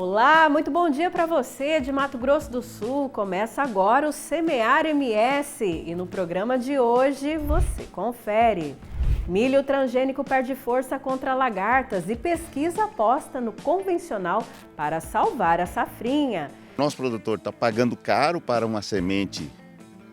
Olá, muito bom dia para você de Mato Grosso do Sul. Começa agora o Semear MS e no programa de hoje você confere. Milho transgênico perde força contra lagartas e pesquisa aposta no convencional para salvar a safrinha. Nosso produtor está pagando caro para uma semente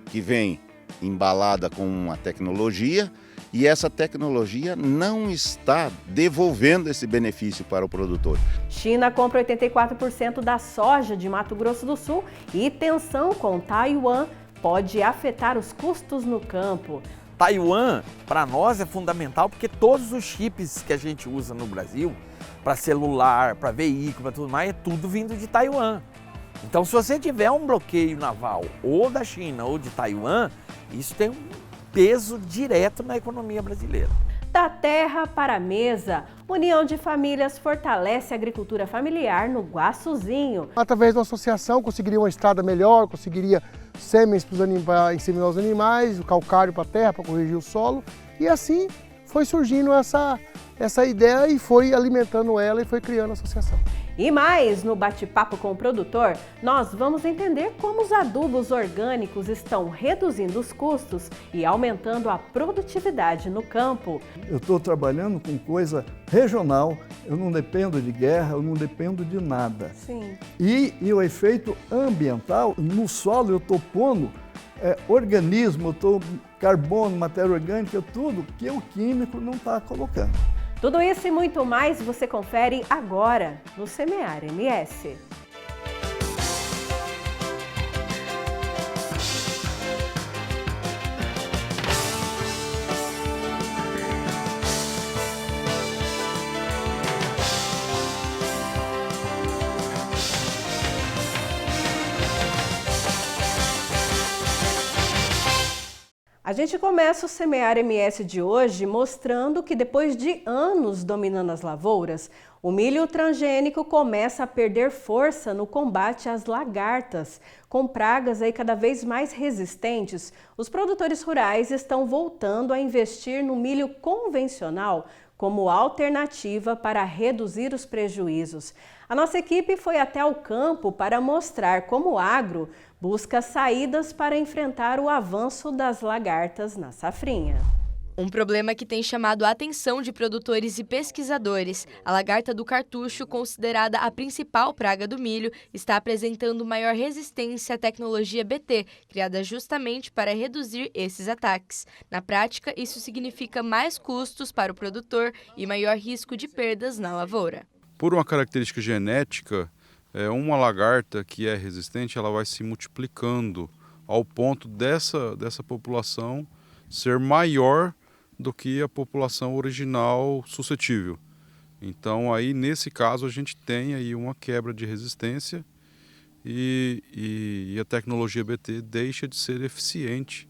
que vem embalada com uma tecnologia e essa tecnologia não está devolvendo esse benefício para o produtor. China compra 84% da soja de Mato Grosso do Sul e tensão com Taiwan pode afetar os custos no campo. Taiwan, para nós, é fundamental porque todos os chips que a gente usa no Brasil, para celular, para veículo, para tudo mais, é tudo vindo de Taiwan. Então, se você tiver um bloqueio naval ou da China ou de Taiwan, isso tem um peso direto na economia brasileira. Da terra para a mesa, União de Famílias fortalece a agricultura familiar no Guaçuzinho. Através da associação conseguiria uma estrada melhor, conseguiria sêmens para inseminar os animais, o calcário para a terra, para corrigir o solo. E assim foi surgindo essa ideia e foi alimentando ela e foi criando a associação. E mais, no bate-papo com o produtor, nós vamos entender como os adubos orgânicos estão reduzindo os custos e aumentando a produtividade no campo. Eu estou trabalhando com coisa regional, eu não dependo de guerra, eu não dependo de nada. Sim. E o efeito ambiental, no solo eu estou pondo organismo, eu estou carbono, matéria orgânica, tudo que o químico não está colocando. Tudo isso e muito mais você confere agora no Semear MS. A gente começa o Semear MS de hoje mostrando que depois de anos dominando as lavouras, o milho transgênico começa a perder força no combate às lagartas. Com pragas aí cada vez mais resistentes, os produtores rurais estão voltando a investir no milho convencional como alternativa para reduzir os prejuízos. A nossa equipe foi até o campo para mostrar como o agro busca saídas para enfrentar o avanço das lagartas na safrinha. Um problema que tem chamado a atenção de produtores e pesquisadores. A lagarta do cartucho, considerada a principal praga do milho, está apresentando maior resistência à tecnologia BT, criada justamente para reduzir esses ataques. Na prática, isso significa mais custos para o produtor e maior risco de perdas na lavoura. Por uma característica genética, uma lagarta que é resistente, ela vai se multiplicando ao ponto dessa população ser maior do que a população original suscetível. Então, aí nesse caso, a gente tem aí uma quebra de resistência e a tecnologia BT deixa de ser eficiente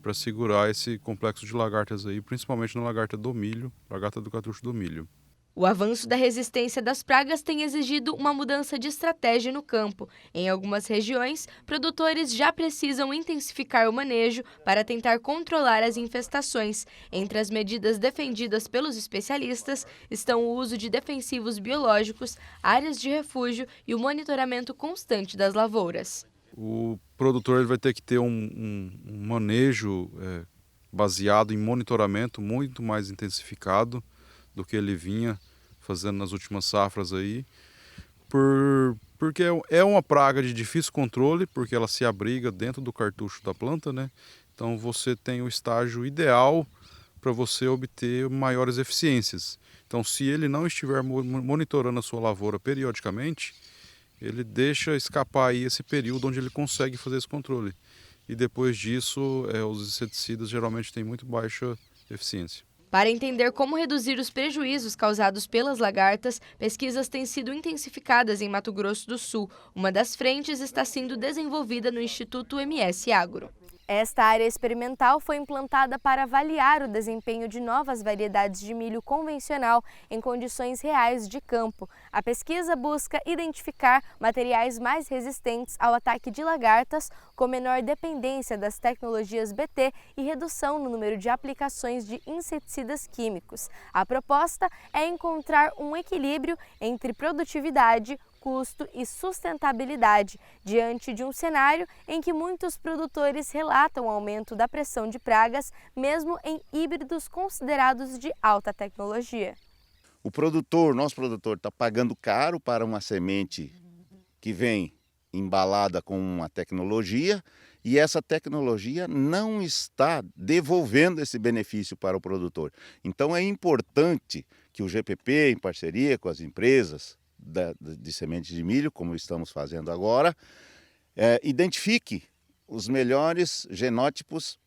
para segurar esse complexo de lagartas aí, principalmente na lagarta do milho, lagarta do cartucho do milho. O avanço da resistência das pragas tem exigido uma mudança de estratégia no campo. Em algumas regiões, produtores já precisam intensificar o manejo para tentar controlar as infestações. Entre as medidas defendidas pelos especialistas estão o uso de defensivos biológicos, áreas de refúgio e o monitoramento constante das lavouras. O produtor ele vai ter que ter um manejo baseado em monitoramento muito mais intensificado do que ele vinha fazendo nas últimas safras aí, porque é uma praga de difícil controle, porque ela se abriga dentro do cartucho da planta, né? Então você tem o estágio ideal para você obter maiores eficiências. Então, se ele não estiver monitorando a sua lavoura periodicamente, ele deixa escapar aí esse período onde ele consegue fazer esse controle. E depois disso, os inseticidas geralmente têm muito baixa eficiência. Para entender como reduzir os prejuízos causados pelas lagartas, pesquisas têm sido intensificadas em Mato Grosso do Sul. Uma das frentes está sendo desenvolvida no Instituto MS Agro. Esta área experimental foi implantada para avaliar o desempenho de novas variedades de milho convencional em condições reais de campo. A pesquisa busca identificar materiais mais resistentes ao ataque de lagartas, com menor dependência das tecnologias BT e redução no número de aplicações de inseticidas químicos. A proposta é encontrar um equilíbrio entre produtividade, custo e sustentabilidade, diante de um cenário em que muitos produtores relatam o aumento da pressão de pragas, mesmo em híbridos considerados de alta tecnologia. O produtor, nosso produtor, está pagando caro para uma semente que vem embalada com uma tecnologia e essa tecnologia não está devolvendo esse benefício para o produtor. Então é importante que o GPP, em parceria com as empresas de sementes de milho, como estamos fazendo agora, identifique os melhores genótipos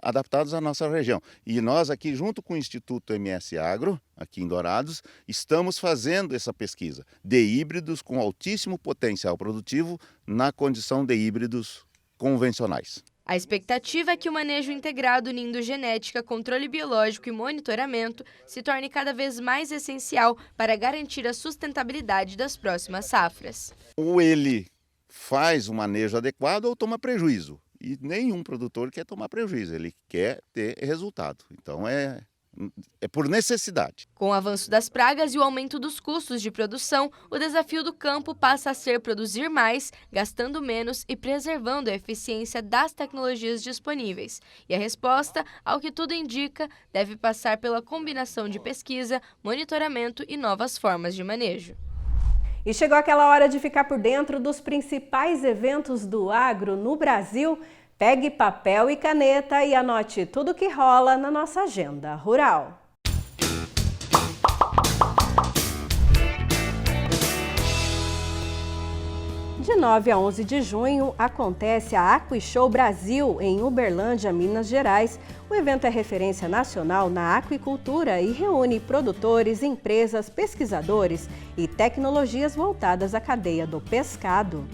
adaptados à nossa região. E nós aqui, junto com o Instituto MS Agro, aqui em Dourados, estamos fazendo essa pesquisa de híbridos com altíssimo potencial produtivo na condição de híbridos convencionais. A expectativa é que o manejo integrado unindo genética, controle biológico e monitoramento se torne cada vez mais essencial para garantir a sustentabilidade das próximas safras. Ou ele faz um manejo adequado ou toma prejuízo. E nenhum produtor quer tomar prejuízo, ele quer ter resultado. Então é por necessidade. Com o avanço das pragas e o aumento dos custos de produção, o desafio do campo passa a ser produzir mais, gastando menos e preservando a eficiência das tecnologias disponíveis. E a resposta, ao que tudo indica, deve passar pela combinação de pesquisa, monitoramento e novas formas de manejo. E chegou aquela hora de ficar por dentro dos principais eventos do agro no Brasil. Pegue papel e caneta e anote tudo que rola na nossa agenda rural. De 9 a 11 de junho, acontece a AquiShow Brasil, em Uberlândia, Minas Gerais. O evento é referência nacional na aquicultura e reúne produtores, empresas, pesquisadores e tecnologias voltadas à cadeia do pescado.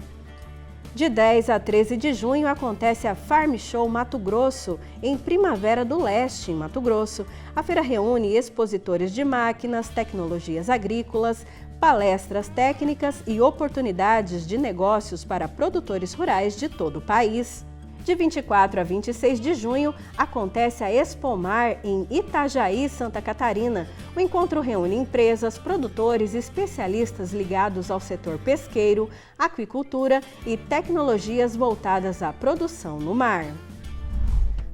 De 10 a 13 de junho, acontece a Farm Show Mato Grosso, em Primavera do Leste, em Mato Grosso. A feira reúne expositores de máquinas, tecnologias agrícolas, palestras técnicas e oportunidades de negócios para produtores rurais de todo o país. De 24 a 26 de junho, acontece a Expomar em Itajaí, Santa Catarina. O encontro reúne empresas, produtores e especialistas ligados ao setor pesqueiro, aquicultura e tecnologias voltadas à produção no mar.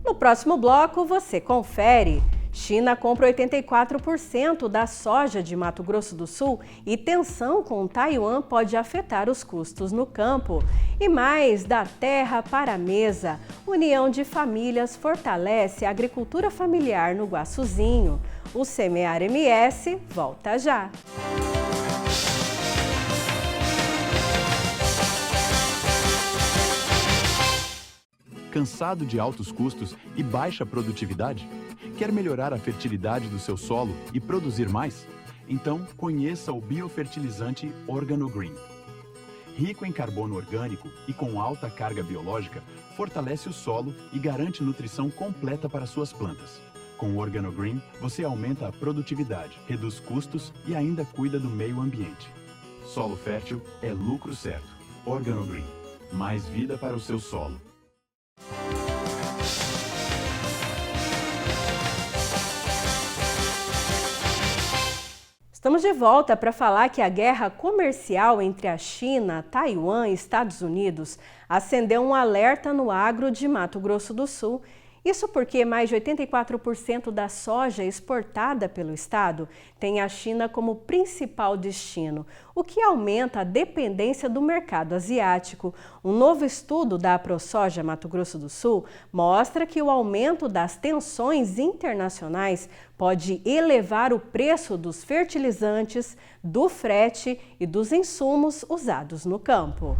No próximo bloco, você confere. China compra 84% da soja de Mato Grosso do Sul e tensão com Taiwan pode afetar os custos no campo. E mais, da terra para a mesa, União de Famílias fortalece a agricultura familiar no Guaçuzinho. O Semear MS volta já. Cansado de altos custos e baixa produtividade? Quer melhorar a fertilidade do seu solo e produzir mais? Então, conheça o biofertilizante OrganoGreen. Rico em carbono orgânico e com alta carga biológica, fortalece o solo e garante nutrição completa para suas plantas. Com o OrganoGreen, você aumenta a produtividade, reduz custos e ainda cuida do meio ambiente. Solo fértil é lucro certo. OrganoGreen. Mais vida para o seu solo. Estamos de volta para falar que a guerra comercial entre a China, Taiwan e Estados Unidos acendeu um alerta no agro de Mato Grosso do Sul. Isso porque mais de 84% da soja exportada pelo estado tem a China como principal destino, o que aumenta a dependência do mercado asiático. Um novo estudo da AproSoja Mato Grosso do Sul mostra que o aumento das tensões internacionais pode elevar o preço dos fertilizantes, do frete e dos insumos usados no campo.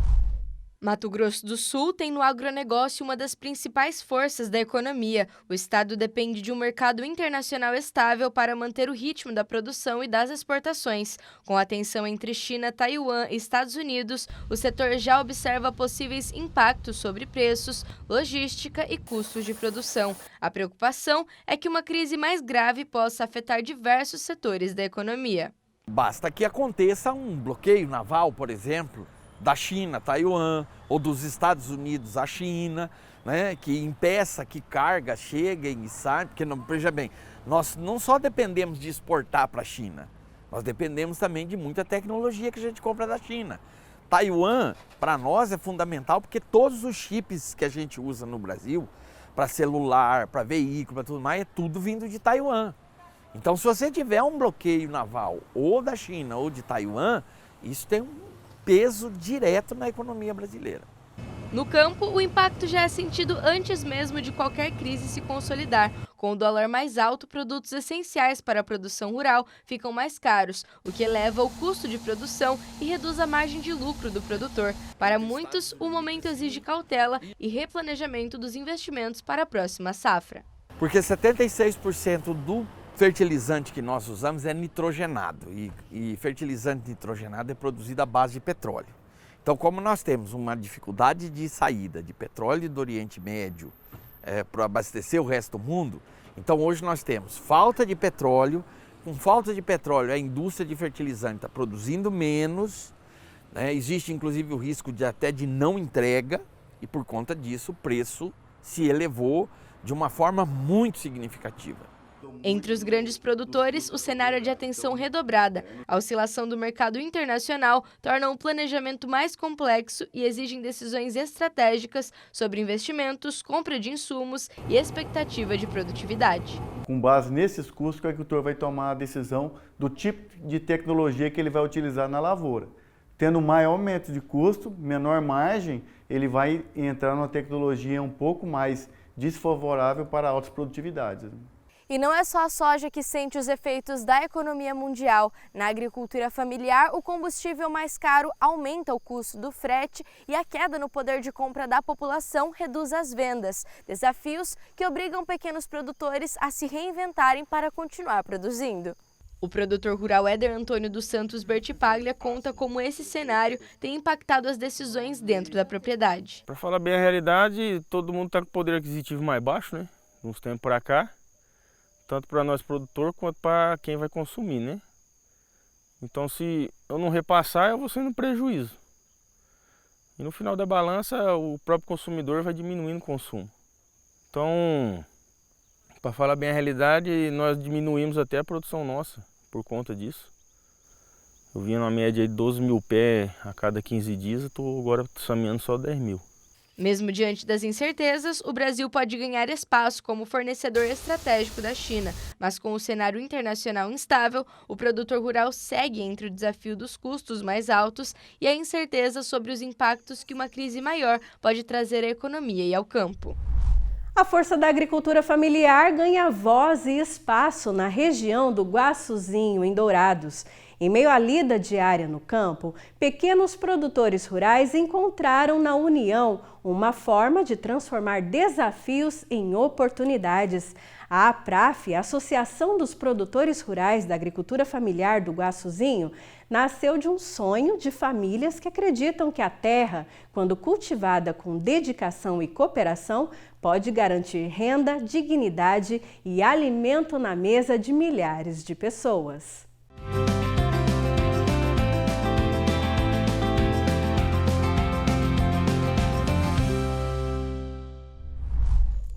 Mato Grosso do Sul tem no agronegócio uma das principais forças da economia. O estado depende de um mercado internacional estável para manter o ritmo da produção e das exportações. Com a tensão entre China, Taiwan e Estados Unidos, o setor já observa possíveis impactos sobre preços, logística e custos de produção. A preocupação é que uma crise mais grave possa afetar diversos setores da economia. Basta que aconteça um bloqueio naval, por exemplo, da China, Taiwan, ou dos Estados Unidos à China, né, que impeça que cargas cheguem e saiam, porque, veja bem, nós não só dependemos de exportar para a China, Nós dependemos também de muita tecnologia que a gente compra da China. Taiwan, para nós, é fundamental porque todos os chips que a gente usa no Brasil, para celular, para veículo, para tudo mais, é tudo vindo de Taiwan. Então, se você tiver um bloqueio naval ou da China ou de Taiwan, isso tem um peso direto na economia brasileira. No campo, o impacto já é sentido antes mesmo de qualquer crise se consolidar. Com o dólar mais alto, produtos essenciais para a produção rural ficam mais caros, o que eleva o custo de produção e reduz a margem de lucro do produtor. Para muitos, o momento exige cautela e replanejamento dos investimentos para a próxima safra. Porque 76% do fertilizante que nós usamos é nitrogenado e fertilizante nitrogenado é produzido à base de petróleo. Então, como nós temos uma dificuldade de saída de petróleo do Oriente Médio para abastecer o resto do mundo, então hoje nós temos falta de petróleo. Com falta de petróleo, a indústria de fertilizante está produzindo menos, né? Existe inclusive o risco até de não entrega e por conta disso o preço se elevou de uma forma muito significativa. Entre os grandes produtores, o cenário é de atenção redobrada. A oscilação do mercado internacional torna o planejamento mais complexo e exigem decisões estratégicas sobre investimentos, compra de insumos e expectativa de produtividade. Com base nesses custos, o agricultor vai tomar a decisão do tipo de tecnologia que ele vai utilizar na lavoura. Tendo maior aumento de custo, menor margem, ele vai entrar numa tecnologia um pouco mais desfavorável para altas produtividades. E não é só a soja que sente os efeitos da economia mundial. Na agricultura familiar, o combustível mais caro aumenta o custo do frete e a queda no poder de compra da população reduz as vendas. Desafios que obrigam pequenos produtores a se reinventarem para continuar produzindo. O produtor rural Éder Antônio dos Santos Bertipaglia conta como esse cenário tem impactado as decisões dentro da propriedade. Para falar bem a realidade, todo mundo está com o poder aquisitivo mais baixo, né? Uns tempos para cá. Tanto para nós produtor quanto para quem vai consumir, né? Então, se eu não repassar, eu vou sendo prejuízo. E no final da balança, o próprio consumidor vai diminuindo o consumo. Então, para falar bem a realidade, nós diminuímos até a produção nossa por conta disso. Eu vinha numa média de 12 mil pés a cada 15 dias, eu estou agora caminhando só 10 mil. Mesmo diante das incertezas, o Brasil pode ganhar espaço como fornecedor estratégico da China, mas com o cenário internacional instável, o produtor rural segue entre o desafio dos custos mais altos e a incerteza sobre os impactos que uma crise maior pode trazer à economia e ao campo. A força da agricultura familiar ganha voz e espaço na região do Guaçuzinho, em Dourados. Em meio à lida diária no campo, pequenos produtores rurais encontraram na união uma forma de transformar desafios em oportunidades. A APRAF, a Associação dos Produtores Rurais da Agricultura Familiar do Guaçuzinho, nasceu de um sonho de famílias que acreditam que a terra, quando cultivada com dedicação e cooperação, pode garantir renda, dignidade e alimento na mesa de milhares de pessoas.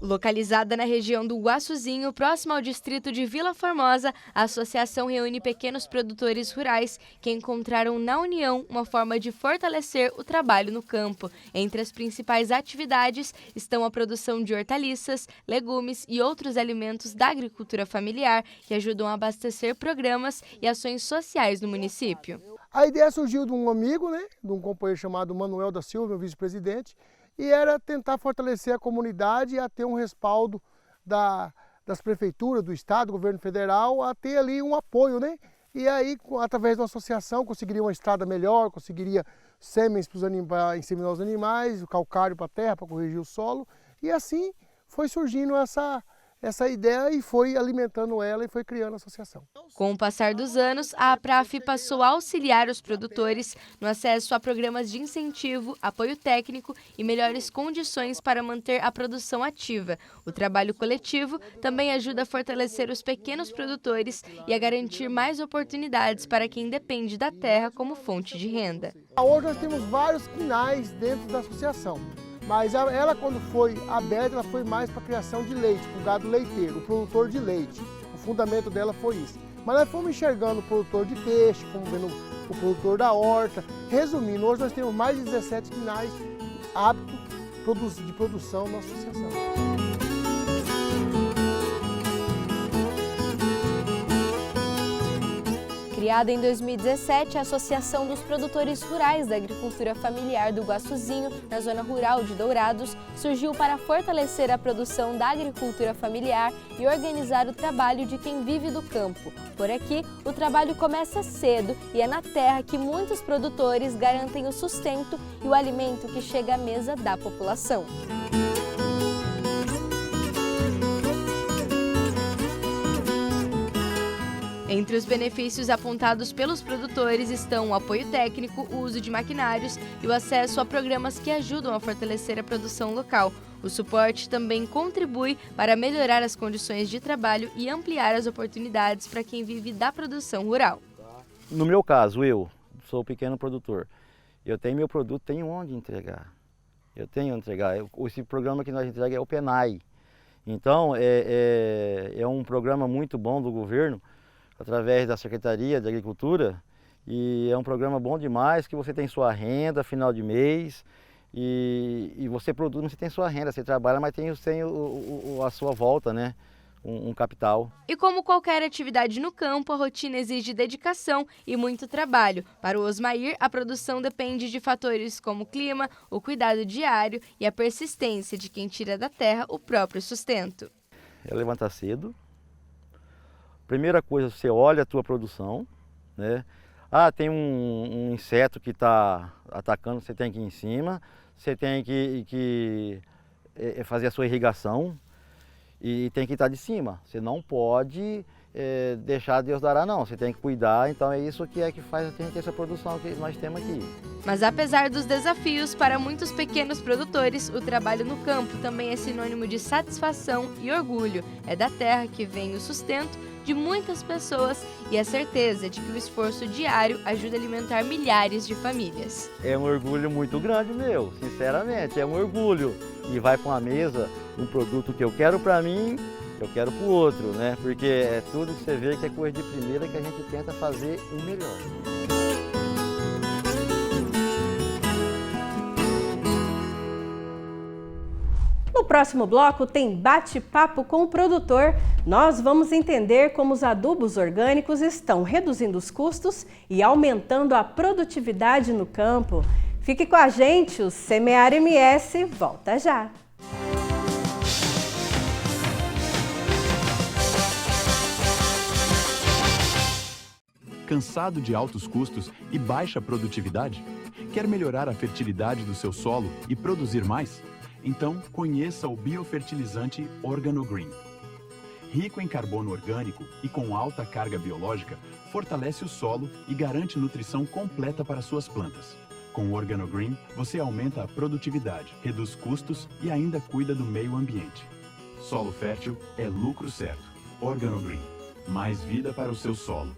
Localizada na região do Guaçuzinho, próximo ao distrito de Vila Formosa, a associação reúne pequenos produtores rurais que encontraram na união uma forma de fortalecer o trabalho no campo. Entre as principais atividades estão a produção de hortaliças, legumes e outros alimentos da agricultura familiar que ajudam a abastecer programas e ações sociais no município. A ideia surgiu de um amigo, de um companheiro chamado Manuel da Silva, meu vice-presidente, e era tentar fortalecer a comunidade a ter um respaldo das prefeituras, do estado, do governo federal, a ter ali um apoio, E aí, através de uma associação, conseguiria uma estrada melhor, conseguiria sêmens para inseminar os animais, o calcário para a terra, para corrigir o solo. E assim foi surgindo essa ideia e foi alimentando ela e foi criando a associação. Com o passar dos anos, a APRAF passou a auxiliar os produtores no acesso a programas de incentivo, apoio técnico e melhores condições para manter a produção ativa. O trabalho coletivo também ajuda a fortalecer os pequenos produtores e a garantir mais oportunidades para quem depende da terra como fonte de renda. Hoje nós temos vários quinais dentro da associação. Mas ela, quando foi aberta, ela foi mais para a criação de leite, para o gado leiteiro, o produtor de leite. O fundamento dela foi isso. Mas nós fomos enxergando o produtor de peixe, fomos vendo o produtor da horta. Resumindo, hoje nós temos mais de 17 quinais aptos de produção na associação. Criada em 2017, a Associação dos Produtores Rurais da Agricultura Familiar do Guaçuzinho, na zona rural de Dourados, surgiu para fortalecer a produção da agricultura familiar e organizar o trabalho de quem vive do campo. Por aqui, o trabalho começa cedo e é na terra que muitos produtores garantem o sustento e o alimento que chega à mesa da população. Entre os benefícios apontados pelos produtores estão o apoio técnico, o uso de maquinários e o acesso a programas que ajudam a fortalecer a produção local. O suporte também contribui para melhorar as condições de trabalho e ampliar as oportunidades para quem vive da produção rural. No meu caso, eu sou pequeno produtor. Eu tenho meu produto, tenho onde entregar. Eu tenho onde entregar. Esse programa que nós entregamos é o PENAI. Então, é um programa muito bom do governo, através da Secretaria de Agricultura, e é um programa bom demais, que você tem sua renda final de mês, e você produz, você tem sua renda, você trabalha, mas tem a sua volta, né? Um capital. E como qualquer atividade no campo, a rotina exige dedicação e muito trabalho. Para o Osmair, a produção depende de fatores como o clima, o cuidado diário e a persistência de quem tira da terra o próprio sustento. É levantar cedo. Primeira coisa, você olha a tua produção, né? Ah, tem um inseto que está atacando, você tem que ir em cima, você tem que fazer a sua irrigação e tem que estar de cima. Você não pode deixar Deus dará, não. Você tem que cuidar, então é isso que faz a gente ter essa produção que nós temos aqui. Mas apesar dos desafios, para muitos pequenos produtores, o trabalho no campo também é sinônimo de satisfação e orgulho. É da terra que vem o sustento de muitas pessoas e a certeza de que o esforço diário ajuda a alimentar milhares de famílias. É um orgulho muito grande meu, sinceramente, é um orgulho. E vai para uma mesa um produto que eu quero para mim, eu quero para o outro, né? Porque é tudo que você vê que é coisa de primeira que a gente tenta fazer o melhor. No próximo bloco tem bate-papo com o produtor. Nós vamos entender como os adubos orgânicos estão reduzindo os custos e aumentando a produtividade no campo. Fique com a gente, o Semear MS volta já. Cansado de altos custos e baixa produtividade? Quer melhorar a fertilidade do seu solo e produzir mais? Então, conheça o biofertilizante OrganoGreen. Rico em carbono orgânico e com alta carga biológica, fortalece o solo e garante nutrição completa para suas plantas. Com o OrganoGreen, você aumenta a produtividade, reduz custos e ainda cuida do meio ambiente. Solo fértil é lucro certo. OrganoGreen. Mais vida para o seu solo.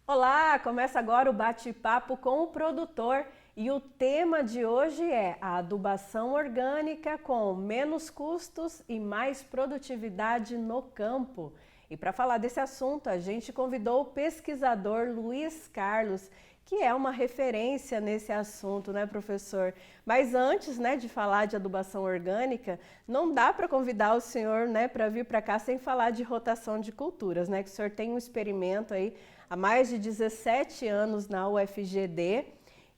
Olá, começa agora o bate-papo com o produtor e o tema de hoje é a adubação orgânica com menos custos e mais produtividade no campo. E para falar desse assunto, a gente convidou o pesquisador Luiz Carlos, que é uma referência nesse assunto, né, professor? Mas antes, né, de falar de adubação orgânica, não dá para convidar o senhor, né, para vir para cá sem falar de rotação de culturas, né? Que o senhor tem um experimento aí há mais de 17 anos na UFGD.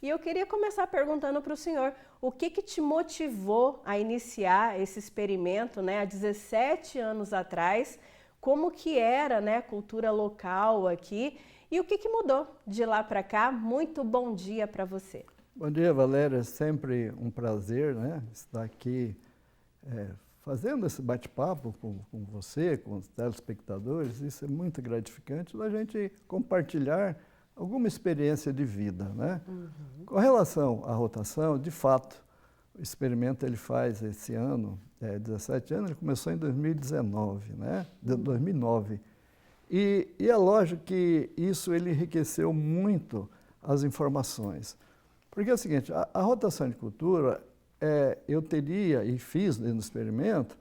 E eu queria começar perguntando para o senhor, o que te motivou a iniciar esse experimento, né, há 17 anos atrás? Como que era, né, a cultura local aqui? E o que mudou de lá para cá? Muito bom dia para você. Bom dia, Valéria. É sempre um prazer, né, estar aqui fazendo esse bate-papo com você, com os telespectadores. Isso é muito gratificante, da gente compartilhar alguma experiência de vida, né? Uhum. Com relação à rotação, de fato, o experimento ele faz esse ano, 17 anos, ele começou em 2019, né? 2009. E é lógico que isso ele enriqueceu muito as informações. Porque é o seguinte, a rotação de cultura, eu teria e fiz no experimento,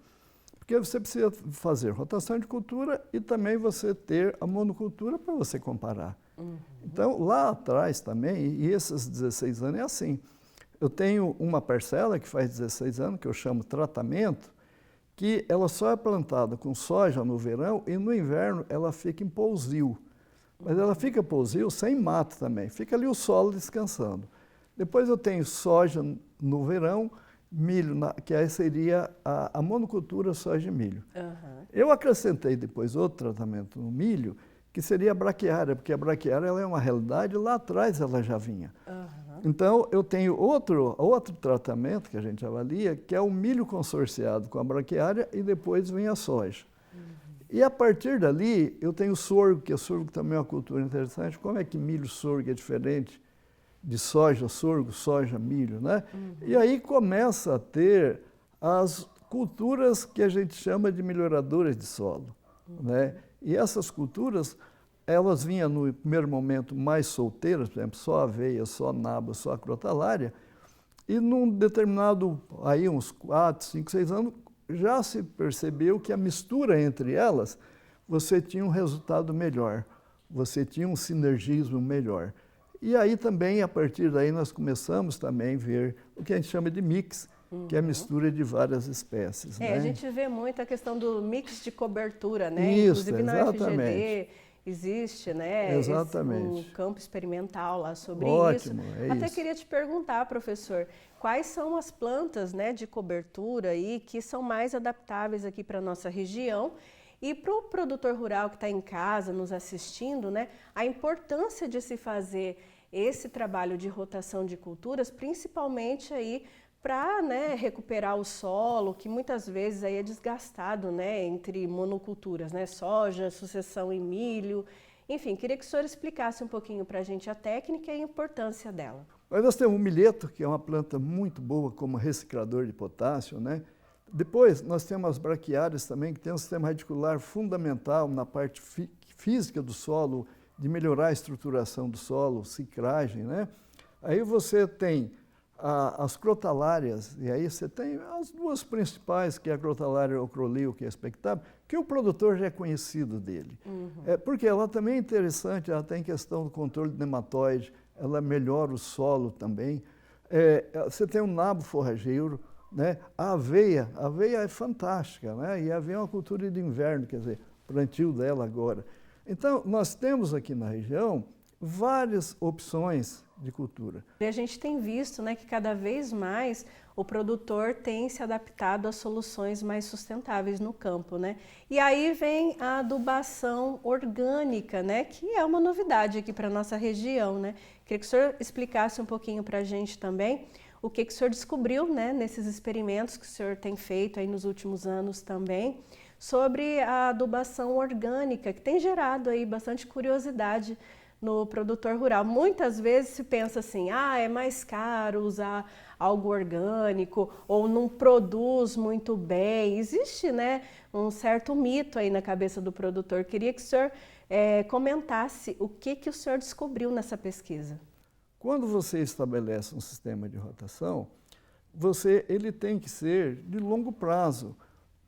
porque você precisa fazer rotação de cultura e também você ter a monocultura para você comparar. Então, lá atrás também, e esses 16 anos é assim, eu tenho uma parcela que faz 16 anos, que eu chamo tratamento, que ela só é plantada com soja no verão e no inverno ela fica em pousio. Mas ela fica pousio sem mato também, fica ali o solo descansando. Depois eu tenho soja no verão, milho, que aí seria a monocultura soja e milho. Eu acrescentei depois outro tratamento no milho, que seria a braquiária, porque a braquiária ela é uma realidade, lá atrás ela já vinha. Então, eu tenho outro tratamento que a gente avalia, que é o milho consorciado com a braquiária e depois vem a soja. E a partir dali, eu tenho sorgo, que o sorgo também é uma cultura interessante. Como é que milho, sorgo é diferente de soja, sorgo, soja, milho, né? E aí começa a ter as culturas que a gente chama de melhoradoras de solo, né? E essas culturas, elas vinham no primeiro momento mais solteiras, por exemplo, só aveia, só nabo, só crotalária, e num determinado, aí uns 4, 5, 6 anos, já se percebeu que a mistura entre elas, você tinha um resultado melhor, você tinha um sinergismo melhor. E aí também, a partir daí, nós começamos também a ver o que a gente chama de mix, que é a mistura de várias espécies. A gente vê muito a questão do mix de cobertura, né? Isso, inclusive na exatamente. FGV existe, né? Um campo experimental lá sobre Ótimo, isso. Até queria te perguntar, professor, quais são as plantas, né, de cobertura aí que são mais adaptáveis aqui para a nossa região? E para o produtor rural que está em casa nos assistindo, né, a importância de se fazer esse trabalho de rotação de culturas, principalmente aí para, né, recuperar o solo, que muitas vezes aí é desgastado, né, entre monoculturas, né, soja, sucessão em milho. Enfim, queria que o senhor explicasse um pouquinho para a gente a técnica e a importância dela. Mas nós temos o milheto, que é uma planta muito boa como reciclador de potássio, né? Depois, nós temos as braquiárias também, que tem um sistema radicular fundamental na parte física do solo, de melhorar a estruturação do solo, ciclagem, né? Aí você tem as crotalárias, e aí você tem as duas principais, que é a crotalária ocrolio, que é expectável, que o produtor já é conhecido dele. Porque ela também é interessante, ela tem questão do controle de nematóide, ela melhora o solo também. Você tem o nabo forrageiro, né? A aveia é fantástica, né? E a aveia é uma cultura de inverno, quer dizer, plantio dela agora. Então, nós temos aqui na região várias opções de cultura. E a gente tem visto, né, que cada vez mais o produtor tem se adaptado a soluções mais sustentáveis no campo, né? E aí vem a adubação orgânica, né, que é uma novidade aqui para a nossa região, né? Queria que o senhor explicasse um pouquinho para a gente também o que o senhor descobriu, né, nesses experimentos que o senhor tem feito aí nos últimos anos também, sobre a adubação orgânica, que tem gerado aí bastante curiosidade no produtor rural. Muitas vezes se pensa assim, é mais caro usar algo orgânico ou não produz muito bem. Existe, né, um certo mito aí na cabeça do produtor. Queria que o senhor comentasse o que o senhor descobriu nessa pesquisa. Quando você estabelece um sistema de rotação, ele tem que ser de longo prazo,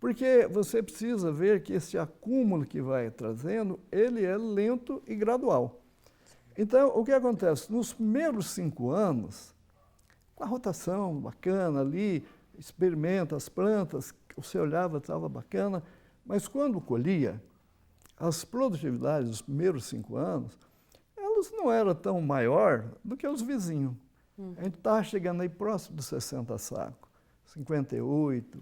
porque você precisa ver que esse acúmulo que vai trazendo, ele é lento e gradual. Então, o que acontece? Nos primeiros 5 anos, a rotação bacana ali, experimenta as plantas, você olhava, estava bacana, mas quando colhia, as produtividades dos primeiros 5 anos, elas não eram tão maior do que os vizinhos. A gente estava chegando aí próximo dos 60 sacos, 58,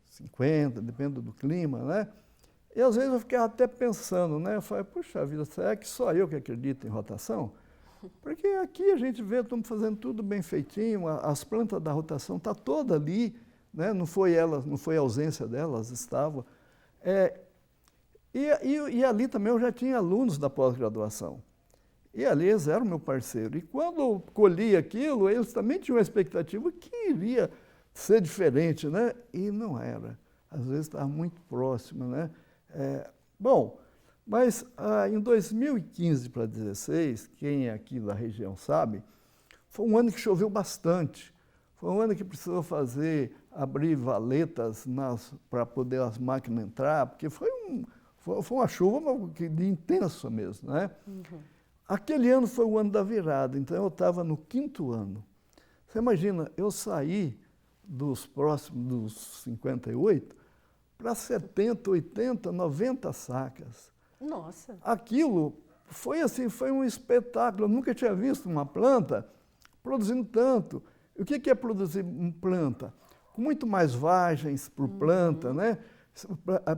50, depende do clima, né? E às vezes eu ficava até pensando, né? Eu falei, puxa vida, será que só eu que acredito em rotação? Porque aqui a gente vê, estamos fazendo tudo bem feitinho, as plantas da rotação estão todas ali, né? Não foi a ausência delas, estavam. E ali também eu já tinha alunos da pós-graduação. E ali eles eram meu parceiro. E quando eu colhi aquilo, eles também tinham uma expectativa que iria ser diferente, né? E não era. Às vezes estava muito próximo, né? Bom, Mas em 2015 para 2016, quem é aqui da região sabe, foi um ano que choveu bastante. Foi um ano que precisou abrir valetas para poder as máquinas entrar, porque foi uma chuva intensa mesmo, né? Uhum. Aquele ano foi o ano da virada, então eu estava no 5º ano. Você imagina, eu saí dos 58 para 70, 80, 90 sacas. Nossa! Aquilo foi assim, foi um espetáculo. Eu nunca tinha visto uma planta produzindo tanto. O que é produzir uma planta? Com muito mais vagens por planta, né?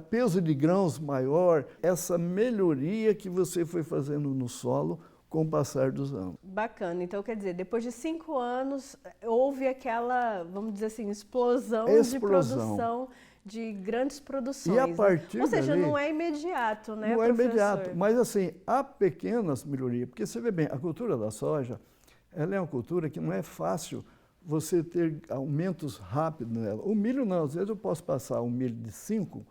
Peso de grãos maior, essa melhoria que você foi fazendo no solo com o passar dos anos. Bacana. Então, quer dizer, depois de 5 anos, houve aquela, vamos dizer assim, explosão. De produção de grandes produções. E a partir Ou seja, dali, não é imediato, né, não professor? É imediato, mas assim, há pequenas melhorias. Porque você vê bem, a cultura da soja, ela é uma cultura que não é fácil você ter aumentos rápidos nela. O milho não, às vezes eu posso passar um milho de 5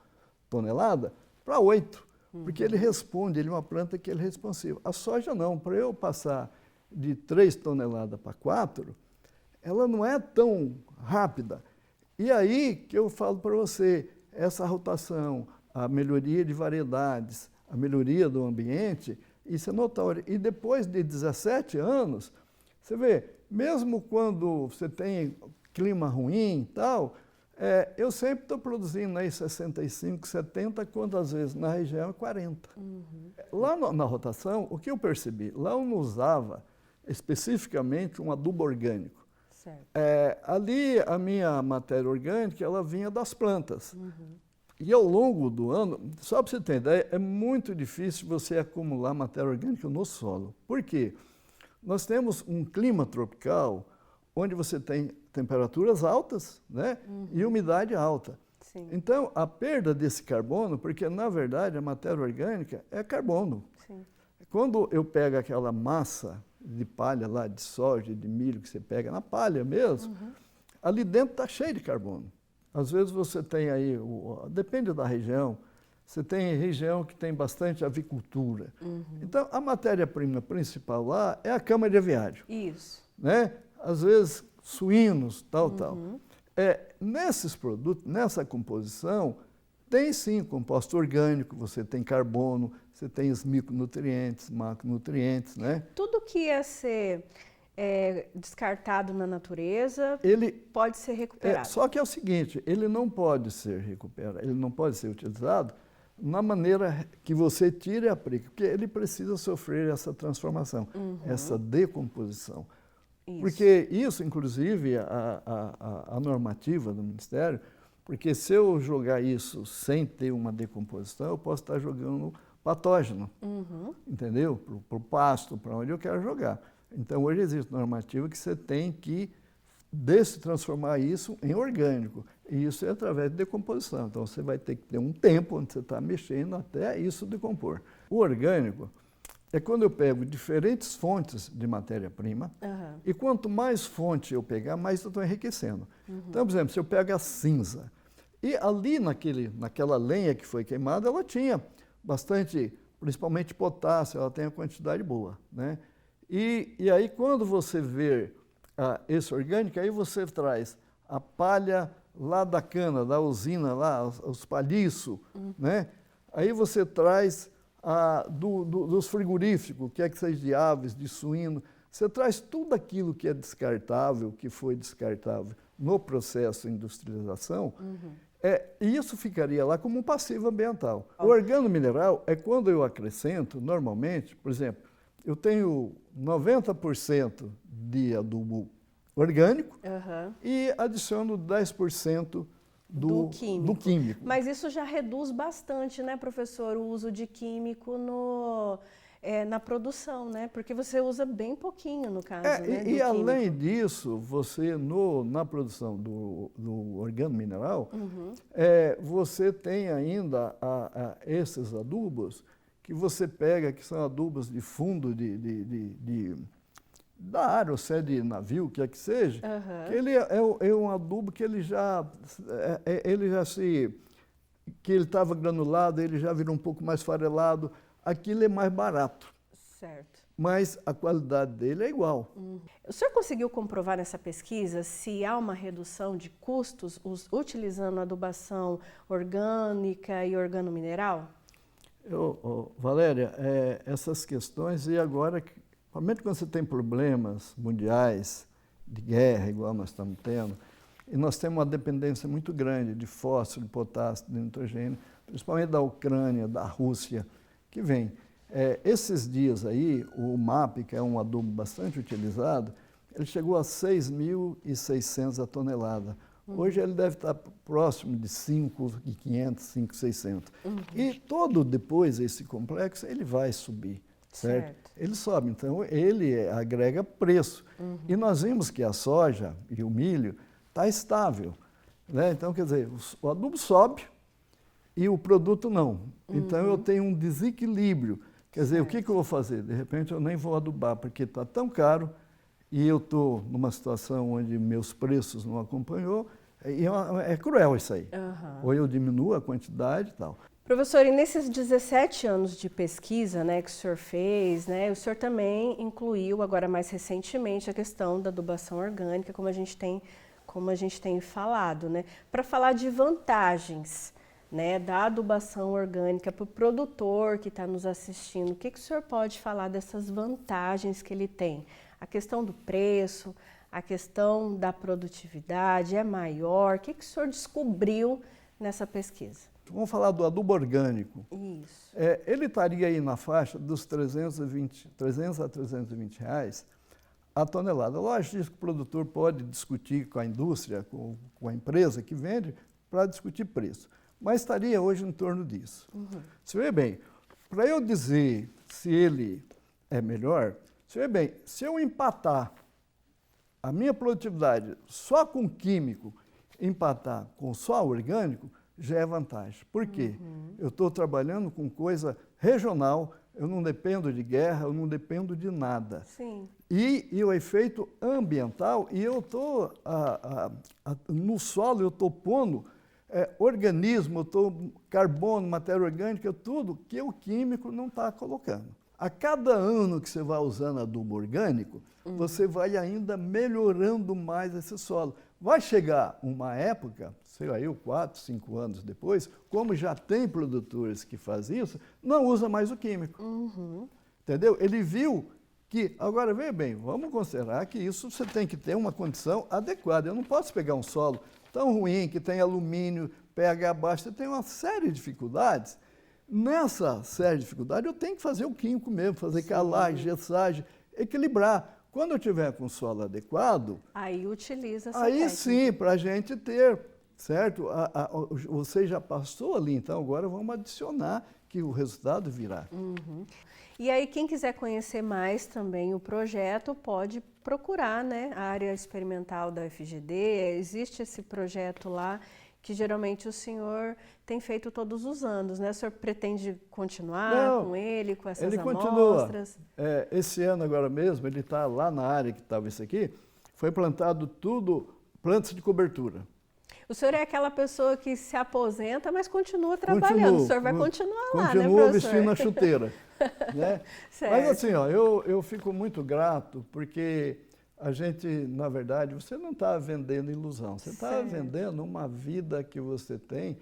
toneladas para 8, porque ele responde, ele é uma planta que ele é responsiva. A soja não, para eu passar de 3 toneladas para 4, ela não é tão rápida. E aí que eu falo para você, essa rotação, a melhoria de variedades, a melhoria do ambiente, isso é notório. E depois de 17 anos, você vê, mesmo quando você tem clima ruim e tal, eu sempre estou produzindo aí 65, 70, quando às vezes na região é 40. Uhum. Lá na rotação, o que eu percebi? Lá eu não usava especificamente um adubo orgânico. Certo. Ali a minha matéria orgânica, ela vinha das plantas. Uhum. E ao longo do ano, só para você ter ideia, é muito difícil você acumular matéria orgânica no solo. Por quê? Nós temos um clima tropical onde você tem temperaturas altas, né? Uhum. E umidade alta. Sim. Então, a perda desse carbono, porque na verdade a matéria orgânica é carbono. Sim. Quando eu pego aquela massa de palha lá, de soja, de milho que você pega na palha mesmo, ali dentro está cheio de carbono. Às vezes você tem aí, depende da região, você tem região que tem bastante avicultura. Uhum. Então, a matéria-prima principal lá é a cama de aviário. Isso. Né? Às vezes, suínos, tal. Nesses produtos, nessa composição, tem sim composto orgânico, você tem carbono, você tem os micronutrientes, macronutrientes, né? Tudo que ia ser descartado na natureza pode ser recuperado. Só que é o seguinte, ele não pode ser recuperado, ele não pode ser utilizado na maneira que você tira e aplica, porque ele precisa sofrer essa transformação, essa decomposição. Isso. Porque isso, inclusive, a normativa do Ministério, porque se eu jogar isso sem ter uma decomposição, eu posso estar jogando patógeno, entendeu? Para o pasto, para onde eu quero jogar. Então, hoje existe normativa que você tem que transformar isso em orgânico. E isso é através de decomposição. Então, você vai ter que ter um tempo onde você está mexendo até isso decompor. O orgânico é quando eu pego diferentes fontes de matéria-prima, e quanto mais fonte eu pegar, mais eu estou enriquecendo. Então, por exemplo, se eu pego a cinza, e ali naquela lenha que foi queimada, ela tinha bastante, principalmente potássio, ela tem a quantidade boa, né? E aí, quando você vê esse orgânico, aí você traz a palha lá da cana, da usina, lá, os palhiços, né? Aí você traz dos frigoríficos, que seja de aves, de suíno, você traz tudo aquilo que é descartável, que foi descartável no processo de industrialização, e isso ficaria lá como um passivo ambiental. O organomineral é quando eu acrescento, normalmente, por exemplo, eu tenho 90% de adubo orgânico e adiciono 10% do químico. Mas isso já reduz bastante, né, professor, o uso de químico na produção, né? Porque você usa bem pouquinho, no caso, né, e além disso, você, na produção do organomineral, você tem ainda esses adubos que você pega, que são adubos de fundo da área, ou se é de navio, que seja, que ele é um adubo que ele já que ele estava granulado, ele já virou um pouco mais farelado. Aquilo é mais barato. Certo. Mas a qualidade dele é igual. O senhor conseguiu comprovar nessa pesquisa se há uma redução de custos utilizando adubação orgânica e organomineral? Valéria, essas questões, e agora, principalmente quando você tem problemas mundiais de guerra, igual nós estamos tendo, e nós temos uma dependência muito grande de fósforo, de potássio, de nitrogênio, principalmente da Ucrânia, da Rússia, que vem. Esses dias aí, o MAP, que é um adubo bastante utilizado, ele chegou a 6.600 a tonelada. Hoje ele deve estar próximo de 5.500, 5.600. E todo depois esse complexo, ele vai subir, certo? Ele sobe, então ele agrega preço. E nós vimos que a soja e o milho está estável, né? Então, quer dizer, o adubo sobe e o produto não. Então eu tenho um desequilíbrio. Quer dizer, o que eu vou fazer? De repente eu nem vou adubar, porque está tão caro e eu estou numa situação onde meus preços não acompanhou, e é cruel isso aí. Ou eu diminuo a quantidade e tal. Professor, e nesses 17 anos de pesquisa, né, que o senhor fez, né, o senhor também incluiu, agora mais recentemente, a questão da adubação orgânica, como a gente tem falado, né, para falar de vantagens, né, da adubação orgânica para o produtor que está nos assistindo. O que o senhor pode falar dessas vantagens que ele tem? A questão do preço, a questão da produtividade é maior? O que o senhor descobriu nessa pesquisa? Vamos falar do adubo orgânico. Isso. Ele estaria aí na faixa dos 300 a 320 reais a tonelada. Lógico que o produtor pode discutir com a indústria, com a empresa que vende, para discutir preço. Mas estaria hoje em torno disso. Você vê bem, para eu dizer se ele é melhor, você vê bem, se eu empatar a minha produtividade só com químico, empatar com só orgânico, já é vantagem. Por quê? Eu estou trabalhando com coisa regional, eu não dependo de guerra, eu não dependo de nada. Sim. E o efeito ambiental, e eu estou, no solo eu estou pondo organismo, eu estou carbono, matéria orgânica, tudo que o químico não está colocando. A cada ano que você vai usando adubo orgânico, você vai ainda melhorando mais esse solo. Vai chegar uma época, sei lá, 4, 5 anos depois, como já tem produtores que fazem isso, não usa mais o químico. Entendeu? Ele viu que, agora veja bem, vamos considerar que isso você tem que ter uma condição adequada. Eu não posso pegar um solo tão ruim, que tem alumínio, pH baixo, você tem uma série de dificuldades. Nessa série de dificuldades, eu tenho que fazer o químico mesmo, fazer calagem, gessagem, equilibrar. Quando eu tiver com o solo adequado, aí utiliza essa aí técnica. sim, para a gente ter, certo? Você já passou ali, então agora vamos adicionar que o resultado virá. E aí quem quiser conhecer mais também o projeto pode procurar, né, a área experimental da UFGD. Existe esse projeto lá que geralmente o senhor tem feito todos os anos, né? O senhor pretende continuar com ele, com essas amostras? Continua. Esse ano agora mesmo, ele está lá na área que estava isso aqui, foi plantado tudo, plantas de cobertura. O senhor é aquela pessoa que se aposenta, mas continua trabalhando. O senhor vai continuar lá, né, professor? Continua vestindo a chuteira. Né? Mas assim, ó, eu fico muito grato, porque a gente, na verdade, você não está vendendo ilusão, você está vendendo uma vida que você tem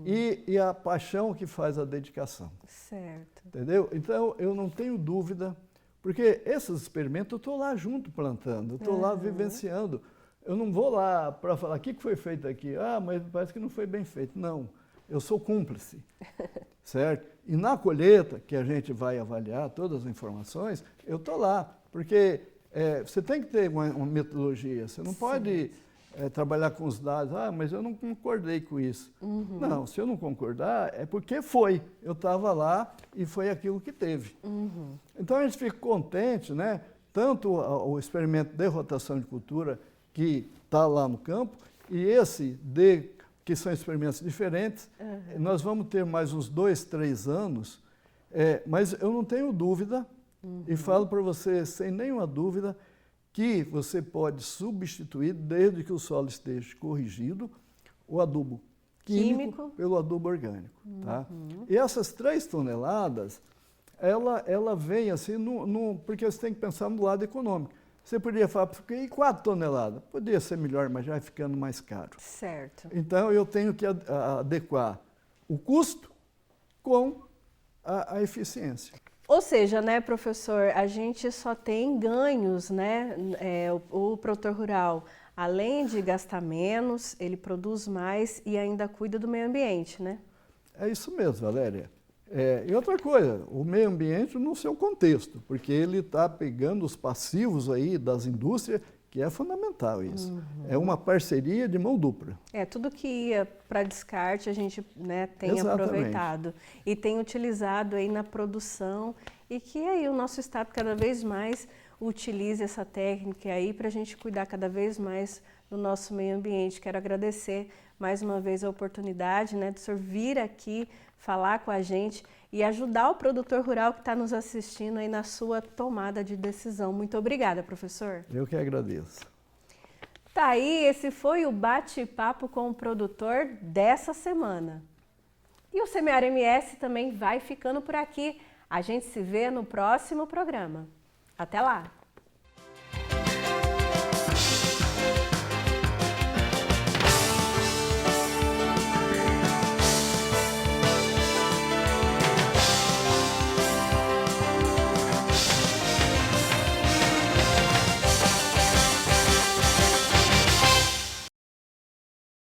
e a paixão que faz a dedicação. Certo. Entendeu? Então, eu não tenho dúvida, porque esses experimentos eu estou lá junto plantando, eu estou lá vivenciando. Eu não vou lá para falar o que foi feito aqui, mas parece que não foi bem feito. Não, eu sou cúmplice, certo? E na colheita, que a gente vai avaliar todas as informações, eu estou lá, porque você tem que ter uma metodologia, você não pode trabalhar com os dados, mas eu não concordei com isso. Não, se eu não concordar, é porque foi. Eu estava lá e foi aquilo que teve. Então a gente fica contente, né? Tanto o experimento de rotação de cultura, que está lá no campo, e esse que são experimentos diferentes, nós vamos ter mais uns 2, 3 anos, mas eu não tenho dúvida, e falo para você sem nenhuma dúvida, que você pode substituir, desde que o solo esteja corrigido, o adubo químico pelo adubo orgânico. Tá? E essas 3 toneladas, ela vem assim, porque você tem que pensar no lado econômico. Você poderia falar, e 4 toneladas? Poderia ser melhor, mas já vai ficando mais caro. Certo. Então, eu tenho que adequar o custo com a eficiência. Ou seja, né, professor, a gente só tem ganhos, né? O produtor rural, além de gastar menos, ele produz mais e ainda cuida do meio ambiente, né? É isso mesmo, Valéria. E outra coisa, o meio ambiente no seu contexto, porque ele está pegando os passivos aí das indústrias, que é fundamental isso. É uma parceria de mão dupla. Tudo que ia para descarte a gente, né, tem Exatamente. aproveitado e tem utilizado aí na produção e que aí o nosso estado cada vez mais utilize essa técnica aí para a gente cuidar cada vez mais do nosso meio ambiente. Quero agradecer mais uma vez a oportunidade, né, de o senhor vir aqui falar com a gente e ajudar o produtor rural que está nos assistindo aí na sua tomada de decisão. Muito obrigada, professor. Eu que agradeço. Tá aí, esse foi o bate-papo com o produtor dessa semana. E o Semear MS também vai ficando por aqui. A gente se vê no próximo programa. Até lá!